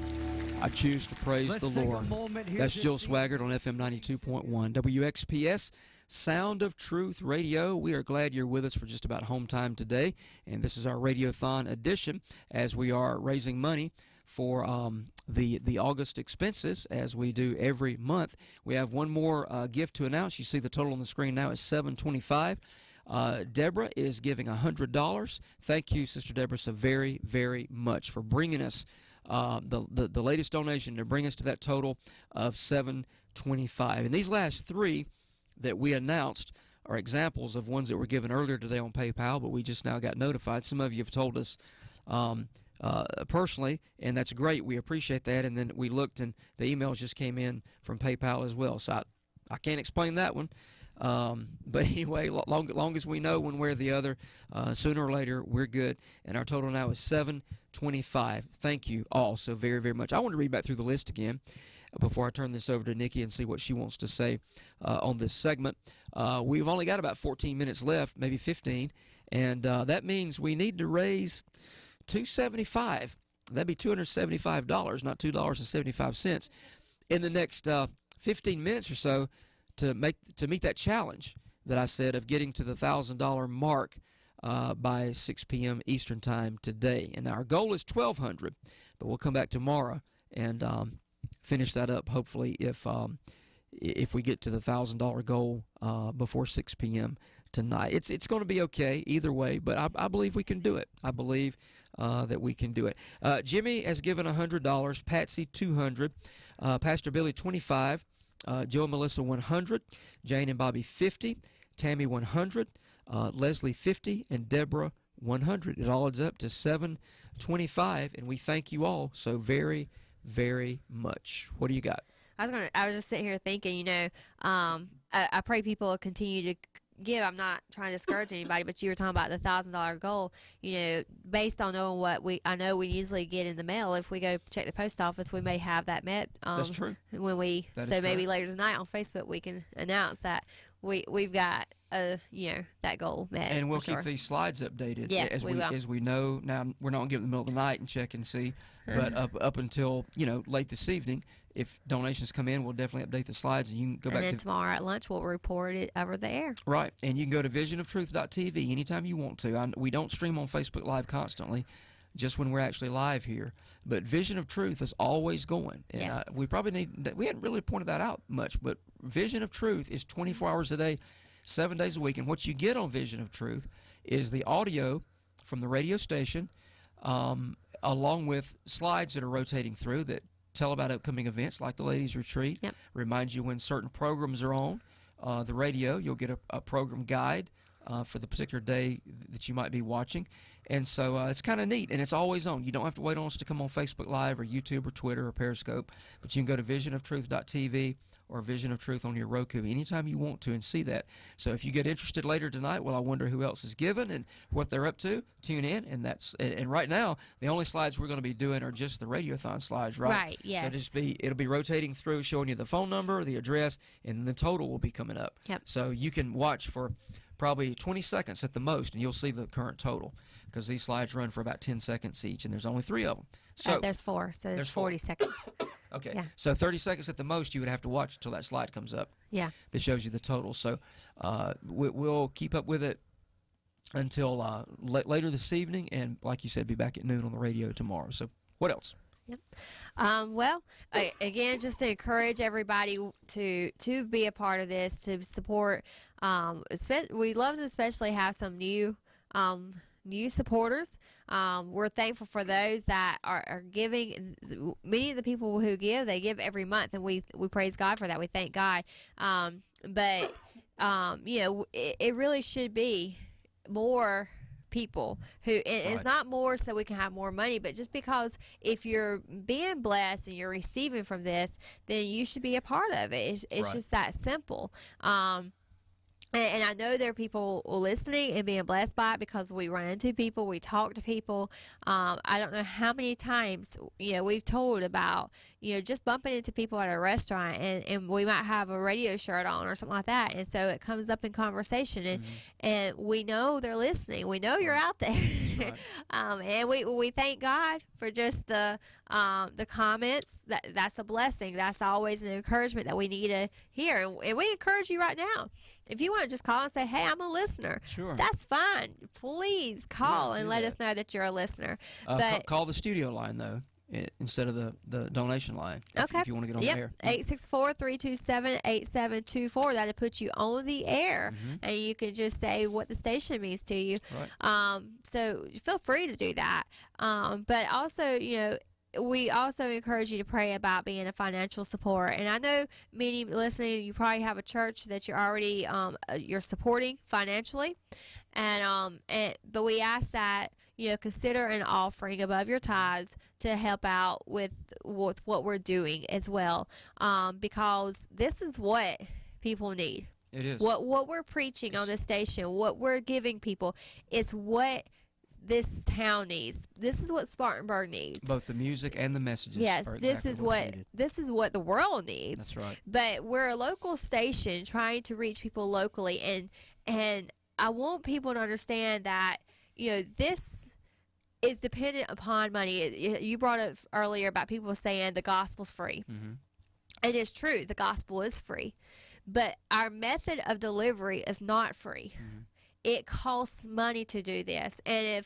I choose to praise Let's the take a Lord. moment here That's to Jill see- Swaggart on FM 92.1 WXPS, Sound of Truth Radio. We are glad you're with us for just about home time today, and this is our Radiothon edition as we are raising money for the August expenses, as we do every month. We have one more gift to announce. You see the total on the screen now is $725. Deborah is giving $100. Thank you, Sister Deborah, so very, very much for bringing us the latest donation to bring us to that total of $725. And these last three that we announced are examples of ones that were given earlier today on PayPal, but we just now got notified. Some of you have told us personally, and that's great. We appreciate that. And then we looked, and the emails just came in from PayPal as well. So I can't explain that one. But anyway, long as we know one way or the other, sooner or later, we're good. And our total now is $725. Thank you all so very, very much. I want to read back through the list again before I turn this over to Nikki and see what she wants to say on this segment. We've only got about 14 minutes left, maybe 15, and that means we need to raise $275. That'd be $275, not $2.75, in the next 15 minutes or so to meet that challenge that I said of getting to the $1,000 mark by 6 p.m. Eastern Time today. And our goal is $1,200, but we'll come back tomorrow and finish that up. Hopefully, if we get to the $1,000 goal before 6 p.m. tonight, it's going to be okay either way. But I believe we can do it. I believe that we can do it. Jimmy has given $100. Patsy $200. Pastor Billy $25. Joe and Melissa $100. Jane and Bobby $50. Tammy $100. Leslie $50, and Deborah $100. It all adds up to $725, and we thank you all so very, very much. What do you got? I was just sitting here thinking, I pray people will continue to give. I'm not trying to discourage anybody, but you were talking about the $1,000 goal. Based on knowing what I know we usually get in the mail. If we go check the post office, we may have that met. That's true. When maybe later tonight on Facebook we can announce that we've got that goal met. And we'll keep these slides updated. Yes, we will. As we know. Now we're not going to get in the middle of the night and check and see, but up until late this evening, if donations come in, we'll definitely update the slides, and you can go back. And then tomorrow at lunch, we'll report it over the air. Right, and you can go to visionoftruth.tv anytime you want to. We don't stream on Facebook Live constantly, just when we're actually live here. But Vision of Truth is always going. And yes. We hadn't really pointed that out much, but Vision of Truth is 24 hours a day, 7 days a week. And what you get on Vision of Truth is the audio from the radio station, along with slides that are rotating through that tell about upcoming events like the Ladies Retreat. Yep. Remind you when certain programs are on the radio. You'll get a program guide for the particular day that you might be watching. And so it's kind of neat, and it's always on. You don't have to wait on us to come on Facebook Live or YouTube or Twitter or Periscope, but you can go to visionoftruth.tv or Vision of Truth on your Roku anytime you want to and see that. So if you get interested later tonight, well, I wonder who else is giving and what they're up to, tune in. And right now, the only slides we're going to be doing are just the Radiothon slides, right? Right, yes. So it'll be rotating through, showing you the phone number, the address, and the total will be coming up. Yep. So you can watch for probably 20 seconds at the most, and you'll see the current total, because these slides run for about 10 seconds each, and there's only 3 of them. So there's 4, so there's 40 seconds. Okay, yeah. So 30 seconds at the most you would have to watch until that slide comes up. Yeah. That shows you the total. So we'll keep up with it until later this evening, and like you said, be back at noon on the radio tomorrow. So what else? Yep. Well, again, just to encourage everybody to be a part of this, to support. We love to especially have some new supporters. We're thankful for those that are giving. Many of the people who give, they give every month, and we praise God for that. We thank God. But it really should be more people who, and it's not more so we can have more money, but just because if you're being blessed and you're receiving from this, then you should be a part of it. It's just that simple. And I know there are people listening and being blessed by it because we run into people, we talk to people. I don't know how many times, we've told about, just bumping into people at a restaurant and we might have a radio shirt on or something like that. And so it comes up in conversation and we know they're listening. We know you're out there. And we thank God for just the comments. That's a blessing. That's always an encouragement that we need to hear. And we encourage you right now. If you want to just call and say, hey, I'm a listener, sure, that's fine. Please call and let us know that you're a listener. But call the studio line, though, instead of the donation line. Okay. If you want to get on the air. 864-327-8724. That'll put you on the air, and you can just say what the station means to you. Right. So feel free to do that. But also, we also encourage you to pray about being a financial support. And I know many listening, you probably have a church that you're already you're supporting financially, but we ask that consider an offering above your tithes to help out with what we're doing as well, because this is what people need. It is what we're preaching on this station, what we're giving people. It's what this town needs. This is what Spartanburg needs. Both the music and the messages. Yes, this is what the world needs. That's right. But we're a local station trying to reach people locally, and I want people to understand that this is dependent upon money. You brought up earlier about people saying the gospel's free. And it's true, the gospel is free, but our method of delivery is not free. It costs money to do this. And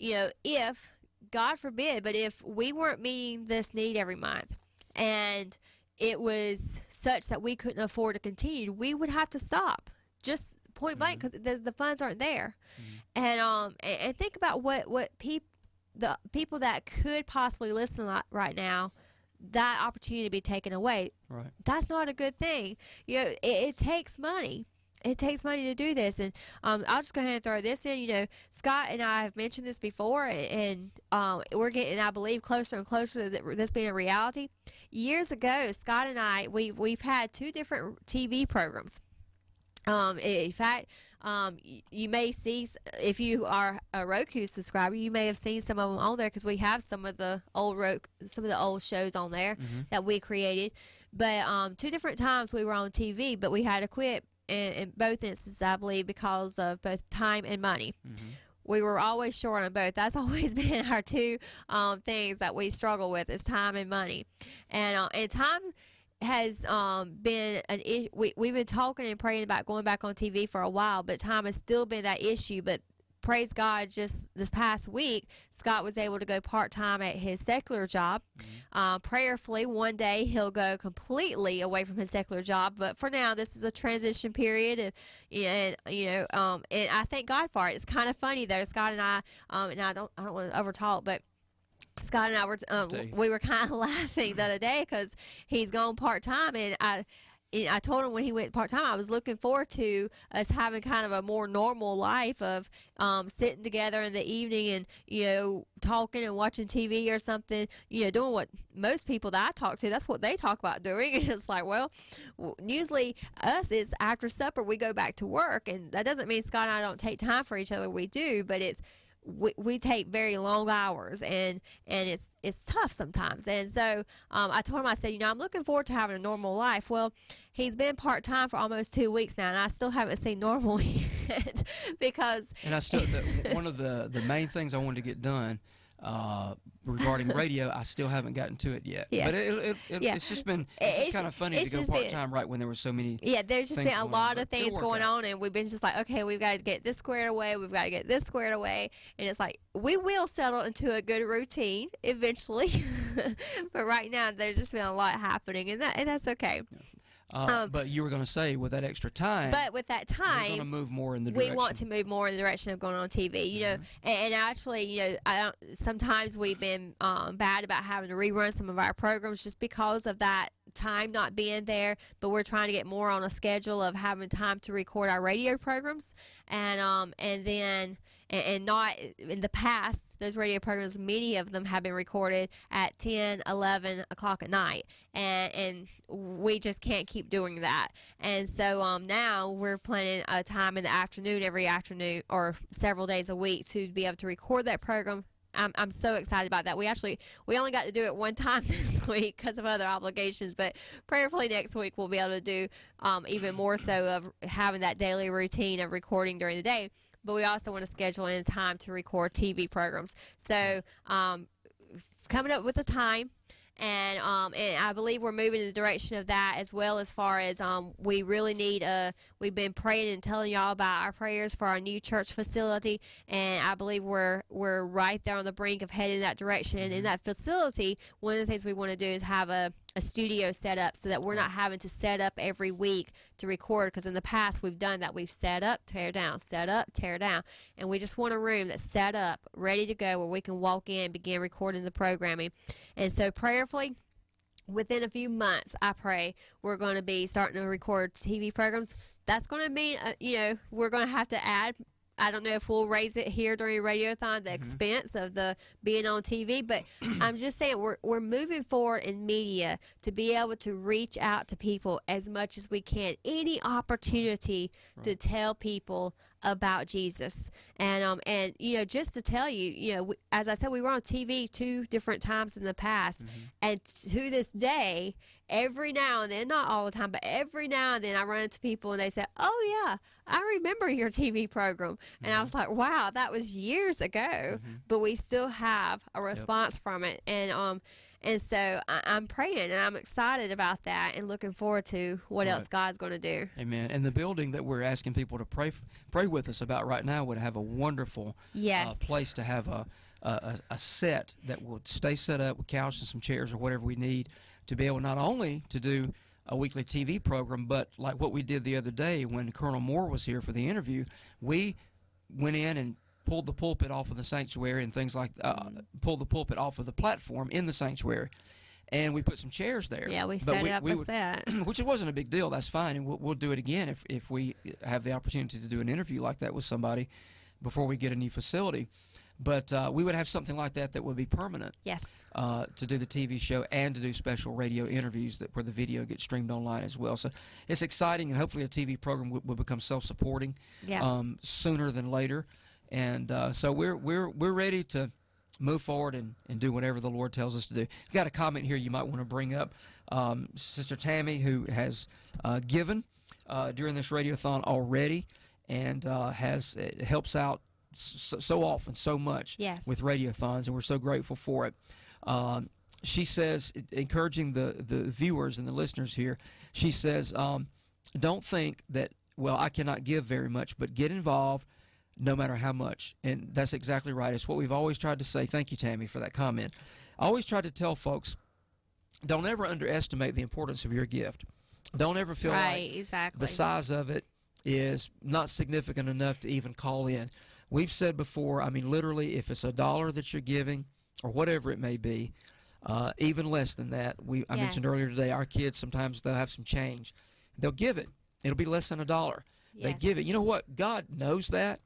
if God forbid, but if we weren't meeting this need every month and it was such that we couldn't afford to continue, we would have to stop, just point blank, because the funds aren't there. And think about what the people that could possibly listen right now, that opportunity to be taken away. Right. That's not a good thing. It takes money. It takes money to do this, and I'll just go ahead and throw this in. Scott and I have mentioned this before, and we're getting, I believe, closer and closer to this being a reality. Years ago, Scott and I, we've had 2 different TV programs. In fact, you may see, if you are a Roku subscriber, you may have seen some of them on there because we have some of the old shows on there that we created. But 2 different times we were on TV, but we had to quit. In both instances, I believe, because of both time and money. We were always short on both. That's always been our 2 things that we struggle with, is time and money. And time has been an issue. We've been talking and praying about going back on TV for a while, but time has still been that issue. But praise God, just this past week, Scott was able to go part-time at his secular job. Prayerfully, one day he'll go completely away from his secular job. But for now, this is a transition period, and I thank God for it. It's kind of funny though. Scott and I, and I don't want to overtalk, but Scott and I were we were kind of laughing the other day because he's gone part-time, and I told him when he went part-time, I was looking forward to us having kind of a more normal life of sitting together in the evening and, talking and watching TV or something, doing what most people that I talk to, that's what they talk about doing. And it's like, well, usually us, it's after supper, we go back to work. And that doesn't mean Scott and I don't take time for each other. We do, but we take very long hours, and it's tough sometimes. And so I told him, I said, I'm looking forward to having a normal life. Well, he's been part-time for almost 2 weeks now, and I still haven't seen normal yet because... And I still, one of the main things I wanted to get done regarding radio, I still haven't gotten to it yet. Yeah. But it's just been, it's just kind of funny to go part-time right when there were so many there's just been a lot of things going on, and we've been just like, okay, we've got to get this squared away, we've got to get this squared away, and it's like, we will settle into a good routine eventually. But right now, there's just been a lot happening, and that's okay. But you were going to say, with that extra time, with that time, we're going to move more in the direction. We want to move more in the direction of going on TV, and actually, sometimes we've been bad about having to rerun some of our programs just because of that time not being there, but we're trying to get more on a schedule of having time to record our radio programs, and not in the past, those radio programs, many of them have been recorded at 10, 11 o'clock at night, and we just can't keep doing that. And so now we're planning a time in the afternoon, every afternoon or several days a week, to be able to record that program. I'm so excited about that. We only got to do it one time this week because of other obligations, but prayerfully next week we'll be able to do even more so of having that daily routine of recording during the day. But we also want to schedule in time to record TV programs. So coming up with a time. And I believe we're moving in the direction of that, as well, as far as we really need we've been praying and telling y'all about our prayers for our new church facility, and I believe we're right there on the brink of heading in that direction. And in that facility, one of the things we want to do is have a studio set up so that we're not having to set up every week to record, because in the past we've done that. We've set up, tear down, set up, tear down, and we just want a room that's set up, ready to go, where we can walk in and begin recording the programming. And so prayerfully, within a few months, I pray, we're going to be starting to record TV programs. That's going to mean, we're going to have to add, I don't know if we'll raise it here during Radiothon, the expense of the being on TV, but I'm just saying we're moving forward in media to be able to reach out to people as much as we can. Any opportunity to tell people about Jesus. And just to tell you, as I said, we were on TV 2 different times in the past, and to this day, every now and then, not all the time, but every now and then I run into people and they say, "Oh yeah, I remember your TV program." And I was like, wow, that was years ago, but we still have a response from it. And so I'm praying and I'm excited about that and looking forward to what else God's going to do. Amen. And the building that we're asking people to pray with us about right now would have a wonderful place to have a set that will stay set up with couches and some chairs or whatever we need to be able not only to do a weekly TV program, but like what we did the other day when Colonel Moore was here for the interview, we went in and pulled the pulpit off of the sanctuary and things like pulled the pulpit off of the platform in the sanctuary, and we put some chairs there. Yeah, we set up a set. Which it wasn't a big deal. That's fine, and we'll do it again if we have the opportunity to do an interview like that with somebody before we get a new facility. But we would have something like that would be permanent. Yes. To do the TV show and to do special radio interviews where the video gets streamed online as well. So it's exciting, and hopefully a TV program will become self-supporting sooner than later. And so we're ready to move forward and do whatever the Lord tells us to do. We've got a comment here you might want to bring up. Sister Tammy, who has given during this radiothon already, and helps out so often, so much with radiothons, and we're so grateful for it. She says, encouraging the viewers and the listeners here, she says, don't think that, well, I cannot give very much, but get involved no matter how much. And that's exactly right. It's what we've always tried to say. Thank you, Tammy, for that comment. I always try to tell folks, don't ever underestimate the importance of your gift. Don't ever feel like the size of it is not significant enough to even call in. We've said before, I mean, literally, if it's $1 that you're giving or whatever it may be, even less than that. I mentioned earlier today, our kids, sometimes they'll have some change. They'll give it. It'll be less than $1. They give it. You know what? God knows that.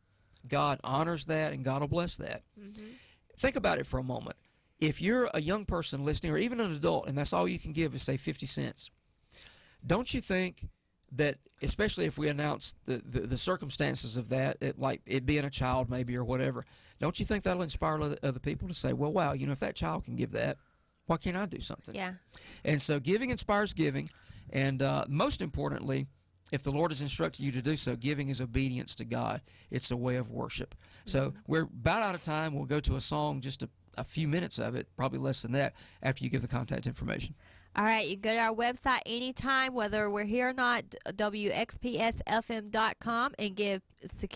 God honors that, and God will bless that. Think about it for a moment. If you're a young person listening, or even an adult, and that's all you can give is, say, 50 cents, don't you think that, especially if we announce the circumstances of that, like it being a child maybe or whatever, don't you think that'll inspire other people to say, well, wow, if that child can give that, why can't I do something? Yeah. And so giving inspires giving, and most importantly, if the Lord has instructed you to do so, giving is obedience to God. It's a way of worship. So we're about out of time. We'll go to a song, just a few minutes of it, probably less than that, after you give the contact information. All right, you can go to our website anytime, whether we're here or not, WXPSFM.com, and give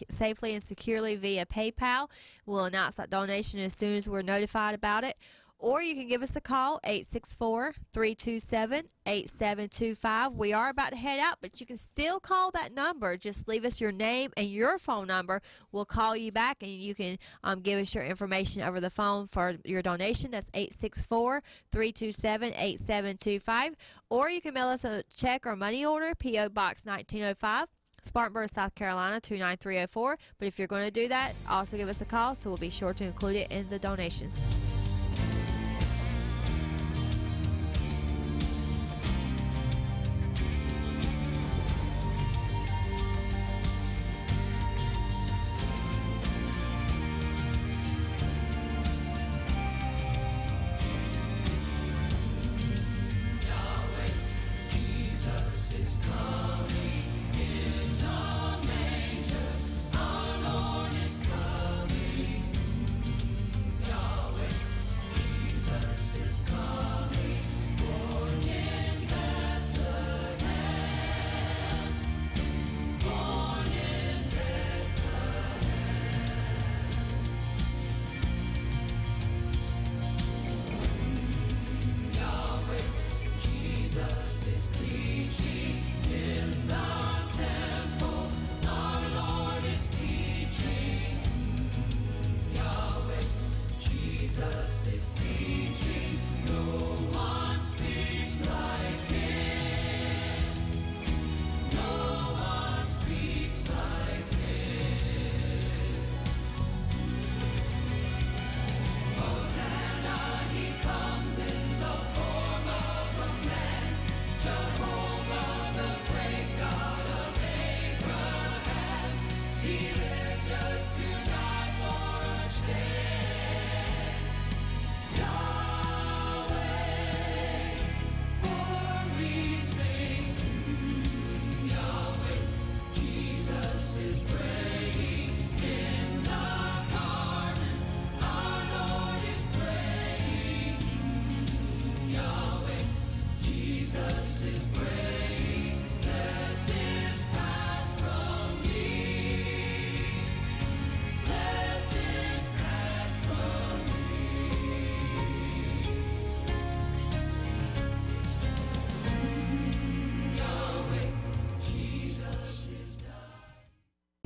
safely and securely via PayPal. We'll announce that donation as soon as we're notified about it. or you can give us a call, 864-327-8725. We are about to head out, but you can still call that number. Just leave us your name and your phone number. We'll call you back, and you can give us your information over the phone for your donation. That's 864-327-8725. Or you can mail us a check or money order, P.O. Box 1905. Spartanburg, South Carolina, 29304. But if you're going to do that, also give us a call, so we'll be sure to include it in the donations.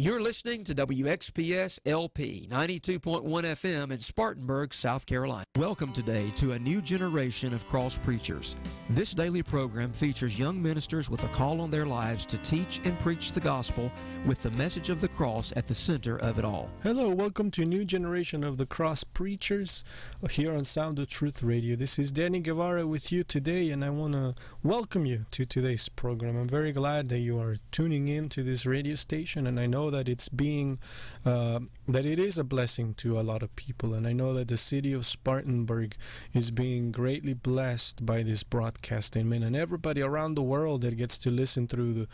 You're listening to WXPS LP 92.1 FM in Spartanburg, South Carolina. Welcome today to a new generation of cross preachers. This daily program features young ministers with a call on their lives to teach and preach the gospel with the message of the cross at the center of it all. Hello, welcome to a new generation of the cross preachers here on Sound of Truth Radio. This is Danny Guevara with you today, and I want to welcome you to today's program. I'm very glad that you are tuning in to this radio station, and I know that it's being that it is a blessing to a lot of people, and I know that the city of Spartanburg is being greatly blessed by this broadcasting, and everybody around the world that gets to listen through